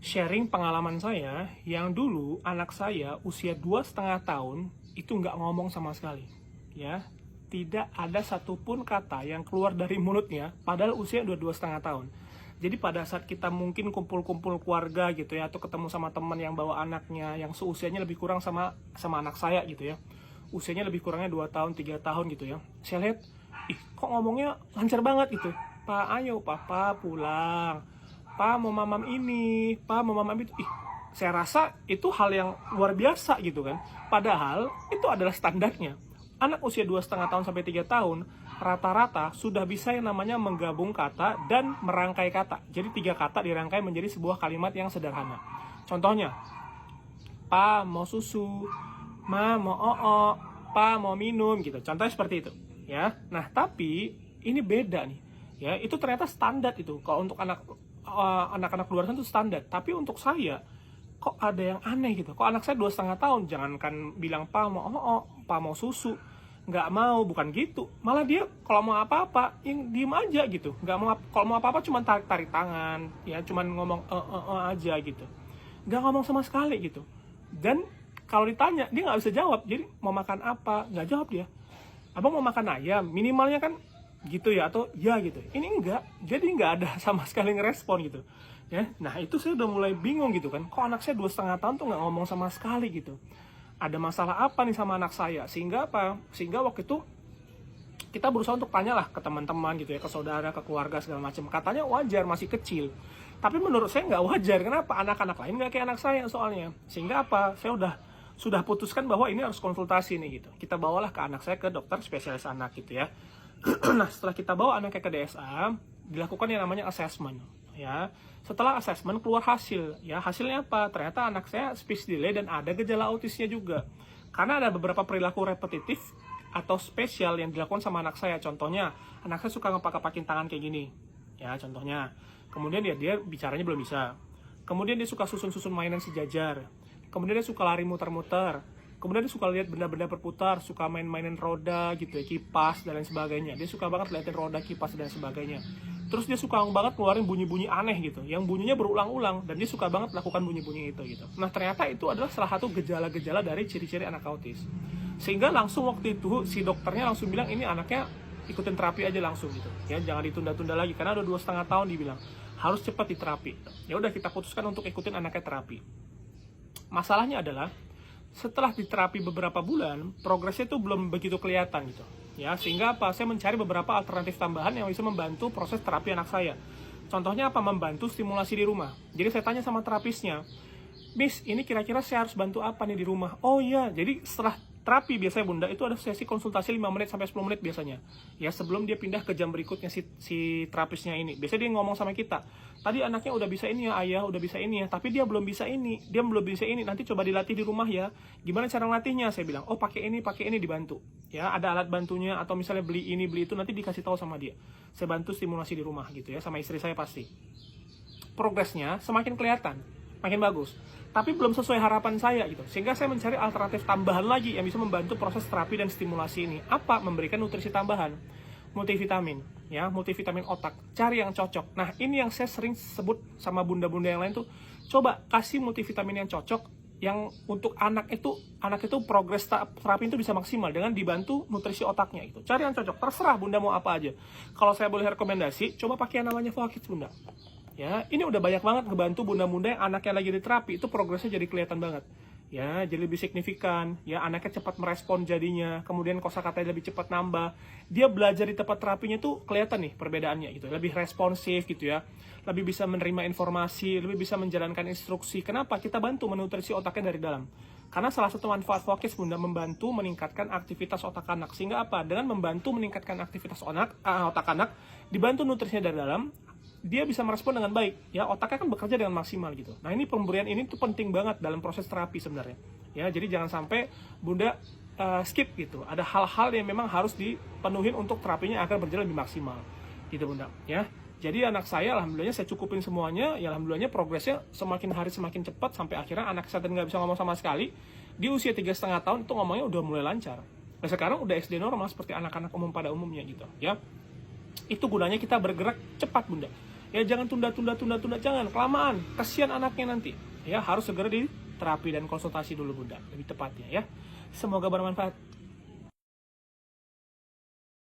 sharing pengalaman saya yang dulu anak saya usia 2,5 tahun itu nggak ngomong sama sekali, ya. Tidak ada satupun kata yang keluar dari mulutnya padahal usia udah 2,5 tahun. Jadi pada saat kita mungkin kumpul-kumpul keluarga gitu ya, atau ketemu sama teman yang bawa anaknya yang seusianya lebih kurang sama anak saya gitu ya, usianya lebih kurangnya 2 tahun 3 tahun gitu ya, saya lihat, ih kok ngomongnya lancar banget gitu. Pak, ayo papa pulang, Pak mau mamam ini, Pak mau mamam itu. Ih, saya rasa itu hal yang luar biasa gitu kan. Padahal itu adalah standarnya. Anak usia 2,5 tahun sampai 3 tahun rata-rata sudah bisa yang namanya menggabung kata dan merangkai kata. Jadi 3 kata dirangkai menjadi sebuah kalimat yang sederhana. Contohnya, Pa mau susu, Ma mau oo, Pa mau minum gitu. Contohnya seperti itu, ya. Nah, tapi ini beda nih. Ya, itu ternyata standar itu. Kalau untuk anak-anak luar sana itu standar. Tapi untuk saya kok ada yang aneh gitu. Kok anak saya 2,5 tahun, jangankan bilang Pa mau oo, Pa mau susu, nggak mau, bukan gitu. Malah dia kalau mau apa-apa yang diem aja gitu. Nggak mau, kalau mau apa-apa cuma tarik tangan, ya cuman ngomong aja gitu. Nggak ngomong sama sekali gitu. Dan kalau ditanya dia nggak bisa jawab. Jadi mau makan apa, nggak jawab dia. Abang mau makan ayam, minimalnya kan gitu ya, atau ya gitu. Ini enggak, jadi nggak ada sama sekali ngerespon gitu ya. Nah itu saya udah mulai bingung gitu kan, kok anak saya 2,5 tahun tuh nggak ngomong sama sekali gitu. Ada masalah apa nih sama anak saya, sehingga waktu itu kita berusaha untuk tanyalah ke teman-teman gitu ya, ke saudara, ke keluarga segala macam. Katanya wajar, masih kecil. Tapi menurut saya nggak wajar. Kenapa? Anak-anak lain nggak kayak anak saya soalnya. Sehingga saya sudah putuskan bahwa ini harus konsultasi nih gitu. Kita bawalah ke anak saya ke dokter spesialis anak gitu ya. Nah, setelah kita bawa anaknya ke DSA, dilakukan yang namanya assessment, ya. Setelah assessment keluar hasil, ya. Hasilnya apa? Ternyata anak saya speech delay dan ada gejala autisnya juga. Karena ada beberapa perilaku repetitif atau spesial yang dilakukan sama anak saya. Contohnya, anak saya suka ngepak-pakin tangan kayak gini, ya. Contohnya. Kemudian dia bicaranya belum bisa. Kemudian dia suka susun-susun mainan sejajar. Kemudian dia suka lari muter-muter. Kemudian dia suka lihat benda-benda berputar, suka main-mainin roda gitu ya, kipas dan lain sebagainya. Dia suka banget liatin roda, kipas dan sebagainya. Terus dia suka banget keluarin bunyi-bunyi aneh gitu, yang bunyinya berulang-ulang, dan dia suka banget lakukan bunyi-bunyi itu gitu. Nah ternyata itu adalah salah satu gejala-gejala dari ciri-ciri anak autis. Sehingga langsung waktu itu si dokternya langsung bilang ini anaknya ikutin terapi aja langsung gitu. Ya jangan ditunda-tunda lagi karena udah 2,5 tahun dibilang harus cepat diterapi. Ya udah kita putuskan untuk ikutin anaknya terapi. Masalahnya adalah setelah diterapi beberapa bulan, progresnya itu belum begitu kelihatan gitu. Ya, sehingga saya mencari beberapa alternatif tambahan yang bisa membantu proses terapi anak saya. Contohnya apa? Membantu stimulasi di rumah. Jadi saya tanya sama terapisnya, Miss, ini kira-kira saya harus bantu apa nih di rumah? Oh iya, jadi setelah terapi biasanya Bunda, itu ada sesi konsultasi 5 menit sampai 10 menit biasanya. Ya, sebelum dia pindah ke jam berikutnya si terapisnya ini. Biasanya dia ngomong sama kita, tadi anaknya udah bisa ini ya ayah, udah bisa ini ya, tapi dia belum bisa ini, nanti coba dilatih di rumah ya. Gimana cara ngelatihnya? Saya bilang, oh pakai ini dibantu. Ya, ada alat bantunya, atau misalnya beli ini, beli itu, nanti dikasih tahu sama dia. Saya bantu stimulasi di rumah gitu ya, sama istri saya pasti. Progresnya semakin kelihatan, makin bagus. Tapi belum sesuai harapan saya gitu. Sehingga saya mencari alternatif tambahan lagi yang bisa membantu proses terapi dan stimulasi ini. Apa? Memberikan nutrisi tambahan. Multivitamin, ya, multivitamin otak. Cari yang cocok. Nah, ini yang saya sering sebut sama bunda-bunda yang lain tuh, coba kasih multivitamin yang cocok yang untuk anak itu progres terapi itu bisa maksimal dengan dibantu nutrisi otaknya itu. Cari yang cocok. Terserah Bunda mau apa aja. Kalau saya boleh rekomendasi, coba pakai yang namanya Fokids Bunda. Ya, ini udah banyak banget ngebantu bunda-bunda yang anaknya lagi di terapi, itu progresnya jadi kelihatan banget. Ya, jadi lebih signifikan, ya anaknya cepat merespon jadinya, kemudian kosakatanya lebih cepat nambah. Dia belajar di tempat terapinya tuh kelihatan nih perbedaannya gitu, lebih responsif gitu ya. Lebih bisa menerima informasi, lebih bisa menjalankan instruksi. Kenapa? Kita bantu menutrisi otaknya dari dalam. Karena salah satu manfaat Fokids Bunda membantu meningkatkan aktivitas otak anak. Sehingga apa? Dengan membantu meningkatkan aktivitas otak anak, dibantu nutrisinya dari dalam, dia bisa merespon dengan baik, ya otaknya kan bekerja dengan maksimal gitu. Nah ini pemberian ini tuh penting banget dalam proses terapi sebenarnya, ya jadi jangan sampai Bunda skip gitu. Ada hal-hal yang memang harus dipenuhin untuk terapinya agar berjalan lebih maksimal, gitu Bunda. Ya, jadi anak saya alhamdulillah saya cukupin semuanya, ya alhamdulillahnya progresnya semakin hari semakin cepat sampai akhirnya anak saya tadi nggak bisa ngomong sama sekali, di usia 3,5 tahun itu ngomongnya udah mulai lancar. Nah sekarang udah SD normal seperti anak-anak umum pada umumnya gitu, ya. Itu gunanya kita bergerak cepat Bunda. Ya jangan tunda, jangan kelamaan, kasihan anaknya nanti. Ya harus segera diterapi dan konsultasi dulu Bunda, lebih tepatnya ya. Semoga bermanfaat.